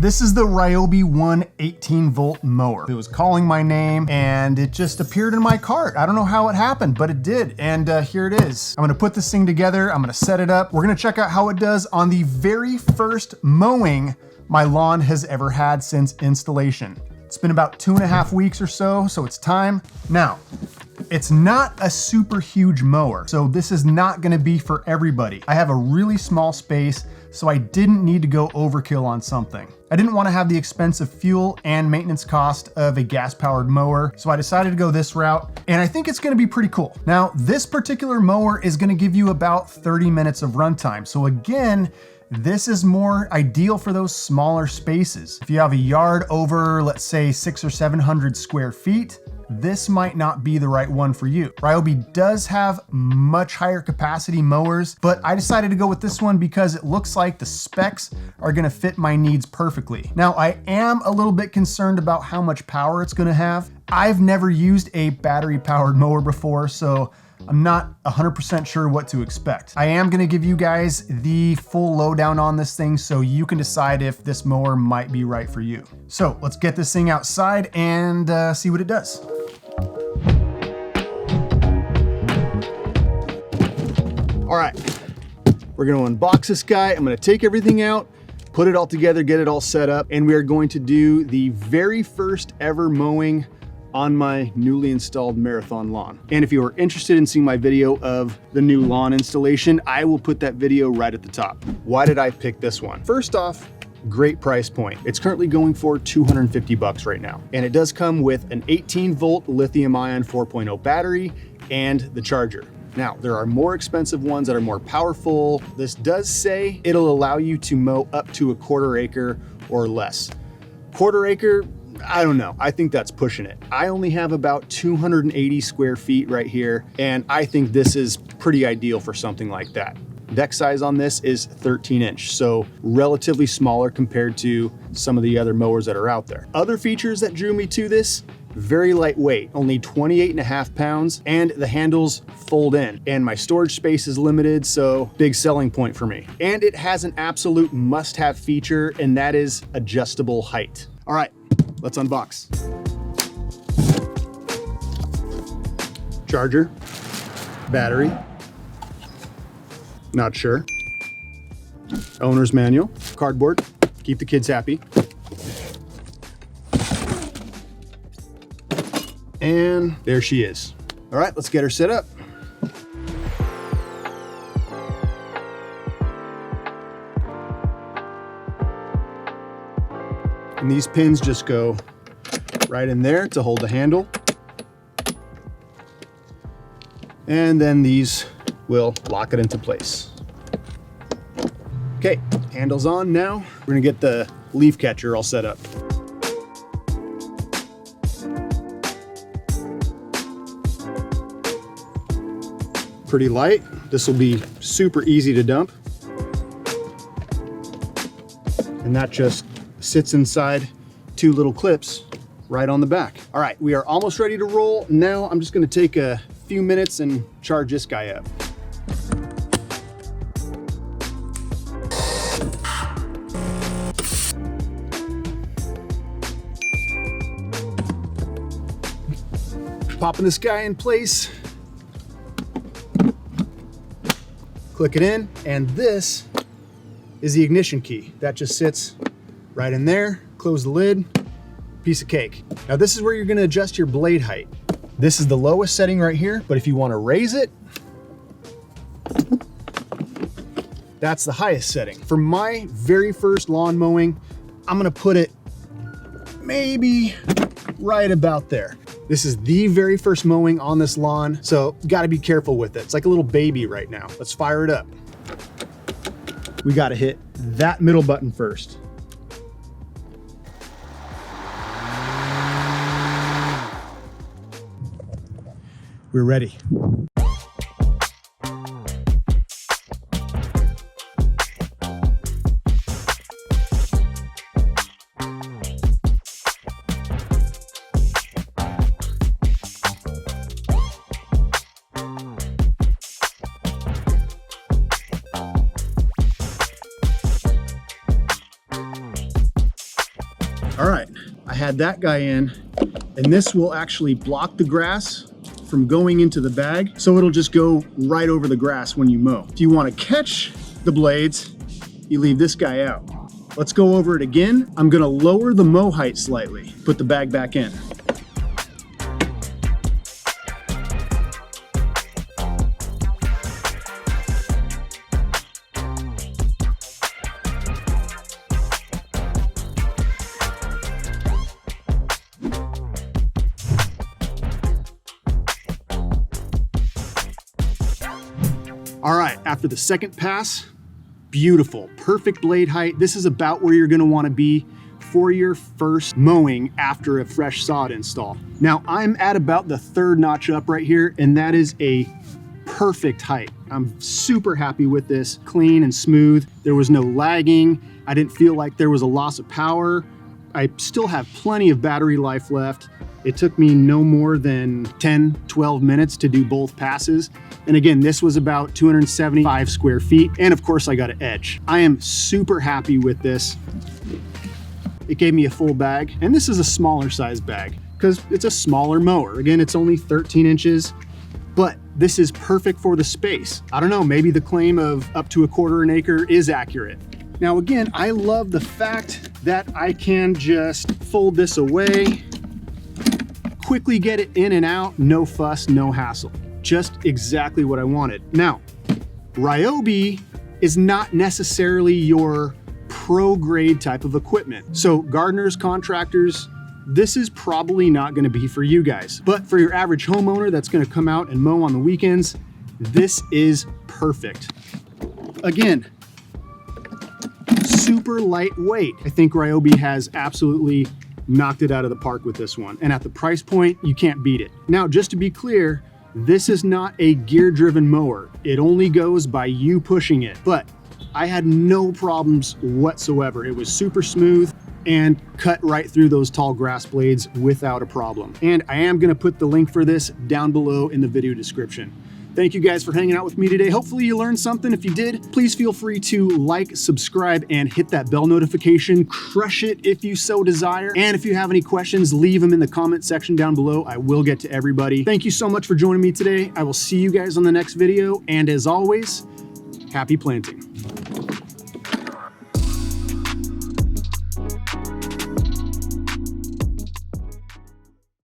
This is the Ryobi 18-volt mower. It was calling my name and it just appeared in my cart. I don't know how it happened, but it did. And here it is. I'm gonna put this thing together. I'm gonna set it up. We're gonna check out how it does on the very first mowing my lawn has ever had since installation. It's been about 2.5 weeks or so it's time. Now, it's not a super huge mower, so this is not gonna be for everybody. I have a really small space, so I didn't need to go overkill on something. I didn't want to have the expensive fuel and maintenance cost of a gas-powered mower, so I decided to go this route, and I think it's gonna be pretty cool. Now, this particular mower is gonna give you about 30 minutes of runtime, so again, this is more ideal for those smaller spaces. If you have a yard over, let's say 600 or 700 square feet, this might not be the right one for you. Ryobi does have much higher capacity mowers, but I decided to go with this one because it looks like the specs are gonna fit my needs perfectly. Now, I am a little bit concerned about how much power it's gonna have. I've never used a battery powered mower before, so I'm not 100% sure what to expect. I am gonna give you guys the full lowdown on this thing so you can decide if this mower might be right for you. So let's get this thing outside and see what it does. All right, we're gonna unbox this guy. I'm gonna take everything out, put it all together, get it all set up, and we are going to do the very first ever mowing on my newly installed Marathon lawn. And if you are interested in seeing my video of the new lawn installation, I will put that video right at the top. Why did I pick this one? First off, great price point. It's currently going for 250 bucks right now. And it does come with an 18-volt lithium-ion 4.0 battery and the charger. Now, there are more expensive ones that are more powerful. This does say it'll allow you to mow up to a 1/4 acre or less. 1/4 acre, I don't know. I think that's pushing it. I only have about 280 square feet right here, and I think this is pretty ideal for something like that. Deck size on this is 13 inch, so relatively smaller compared to some of the other mowers that are out there. Other features that drew me to this: very lightweight, only 28.5 pounds, and the handles fold in. And my storage space is limited, so big selling point for me. And it has an absolute must-have feature, and that is adjustable height. All right, let's unbox. Charger, battery, not sure. Owner's manual, cardboard, keep the kids happy. And there she is. All right, let's get her set up. And these pins just go right in there to hold the handle. And then these will lock it into place. Okay, handle's on now. We're gonna get the leaf catcher all set up. Pretty light. This will be super easy to dump. And that just sits inside 2 little clips right on the back. All right, we are almost ready to roll. Now I'm just gonna take a few minutes and charge this guy up. Popping this guy in place. Click it in, and this is the ignition key. That just sits right in there. Close the lid, piece of cake. Now this is where you're gonna adjust your blade height. This is the lowest setting right here, but if you wanna raise it, that's the highest setting. For my very first lawn mowing, I'm gonna put it maybe right about there. This is the very first mowing on this lawn, so gotta be careful with it. It's like a little baby right now. Let's fire it up. We gotta hit that middle button first. We're ready. All right, I had that guy in, and this will actually block the grass from going into the bag, so it'll just go right over the grass when you mow. If you want to catch the blades, you leave this guy out. Let's go over it again. I'm gonna lower the mow height slightly, put the bag back in. All right, after the second pass, beautiful, perfect blade height. This is about where you're gonna wanna be for your first mowing after a fresh sod install. Now, I'm at about the third notch up right here, and that is a perfect height. I'm super happy with this, clean and smooth. There was no lagging. I didn't feel like there was a loss of power. I still have plenty of battery life left. It took me no more than 10, 12 minutes to do both passes. And again, this was about 275 square feet. And of course I got an edge. I am super happy with this. It gave me a full bag, and this is a smaller size bag because it's a smaller mower. Again, it's only 13 inches, but this is perfect for the space. I don't know, maybe the claim of up to 1/4 acre is accurate. Now again, I love the fact that I can just fold this away, quickly get it in and out, no fuss, no hassle. Just exactly what I wanted. Now, Ryobi is not necessarily your pro grade type of equipment. So gardeners, contractors, this is probably not gonna be for you guys. But for your average homeowner that's gonna come out and mow on the weekends, this is perfect. Again, super lightweight. I think Ryobi has absolutely knocked it out of the park with this one. And at the price point, you can't beat it. Now, just to be clear, this is not a gear-driven mower. It only goes by you pushing it. But I had no problems whatsoever. It was super smooth and cut right through those tall grass blades without a problem. And I am gonna put the link for this down below in the video description. Thank you guys for hanging out with me today. Hopefully you learned something. If you did, please feel free to like, subscribe, and hit that bell notification. Crush it if you so desire. And if you have any questions, leave them in the comment section down below. I will get to everybody. Thank you so much for joining me today. I will see you guys on the next video. And as always, happy planting.